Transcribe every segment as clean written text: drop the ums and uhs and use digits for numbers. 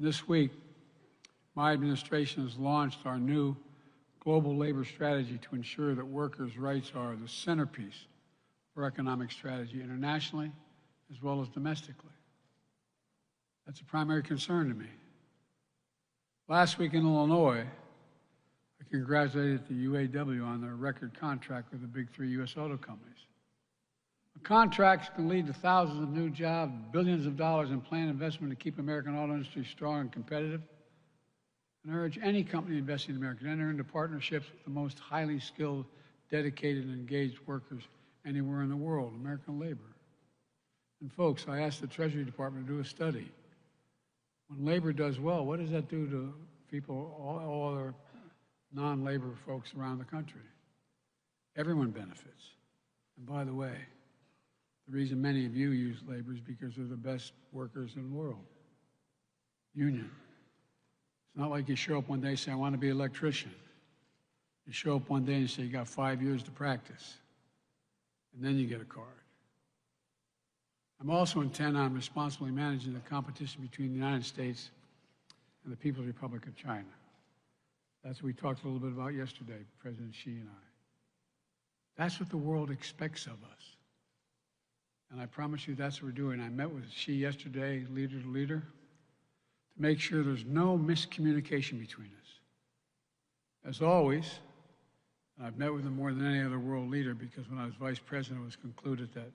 This week, my administration has launched our new global labor strategy to ensure that workers' rights are the centerpiece for economic strategy internationally as well as domestically. That's a primary concern to me. Last week in Illinois, I congratulated the UAW on their record contract with the big three U.S. auto companies. The contracts can lead to thousands of new jobs, billions of dollars in planned investment to keep American auto industry strong and competitive. And I urge any company investing in America to enter into partnerships with the most highly skilled, dedicated, and engaged workers anywhere in the world, American labor. And folks, I asked the Treasury Department to do a study. When labor does well, what does that do to people, all other non-labor folks around the country? Everyone benefits. And by the way, the reason many of you use labor is because they're the best workers in the world. Union. It's not like you show up one day and say, I want to be an electrician. You show up one day and say, you got 5 years to practice. And then you get a card. I'm also intent on responsibly managing the competition between the United States and the People's Republic of China. That's what we talked a little bit about yesterday, President Xi and I. That's what the world expects of us. And I promise you that's what we're doing. I met with Xi yesterday, leader to leader, to make sure there's no miscommunication between us. As always, I've met with him more than any other world leader because when I was vice president, it was concluded that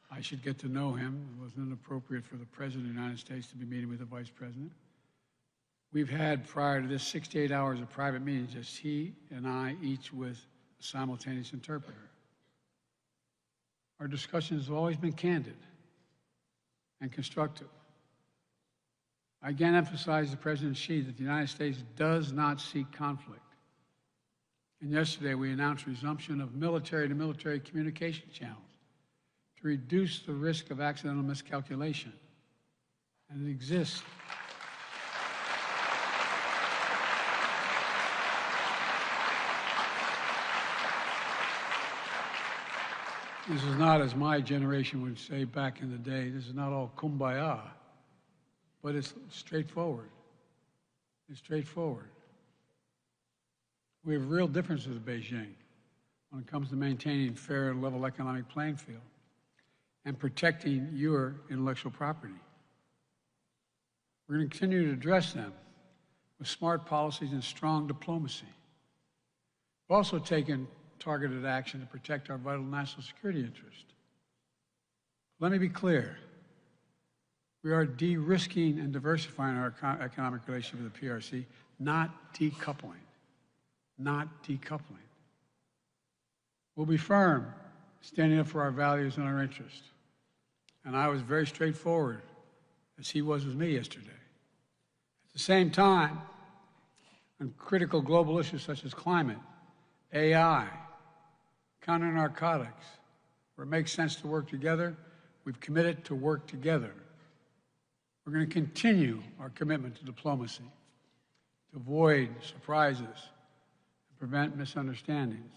I should get to know him. It wasn't inappropriate for the President of the United States to be meeting with the Vice President. We've had, prior to this, 6 to 8 hours of private meetings, just he and I, each with a simultaneous interpreter. Our discussions have always been candid and constructive. I again emphasize to President Xi that the United States does not seek conflict. And yesterday, we announced resumption of military-to-military communication channels to reduce the risk of accidental miscalculation. And it exists. This is not, as my generation would say back in the day, this is not all kumbaya, but it's straightforward. It's straightforward. We have real differences with Beijing when it comes to maintaining fair and level economic playing field and protecting your intellectual property. We're going to continue to address them with smart policies and strong diplomacy. We've also taken targeted action to protect our vital national security interest. Let me be clear. We are de-risking and diversifying our economic relationship with the PRC, not decoupling. Not decoupling. We'll be firm, standing up for our values and our interests. And I was very straightforward, as he was with me yesterday. At the same time, on critical global issues such as climate, AI, counter-narcotics, where it makes sense to work together, we've committed to work together. We're going to continue our commitment to diplomacy, to avoid surprises, and prevent misunderstandings.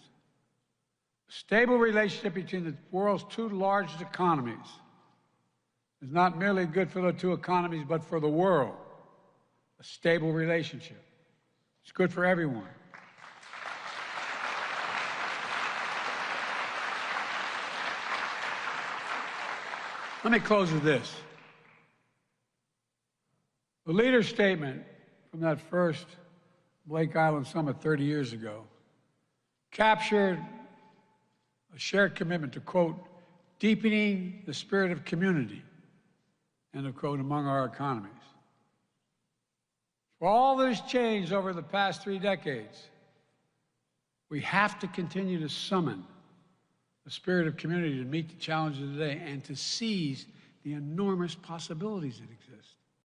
A stable relationship between the world's two largest economies is not merely good for the two economies, but for the world. A stable relationship. It's good for everyone. Let me close with this. The leader's statement from that first Blake Island Summit 30 years ago captured a shared commitment to, quote, deepening the spirit of community, end of quote, among our economies. For all that has changed over the past 3 decades, we have to continue to summon the spirit of community to meet the challenges of today and to seize the enormous possibilities that exist.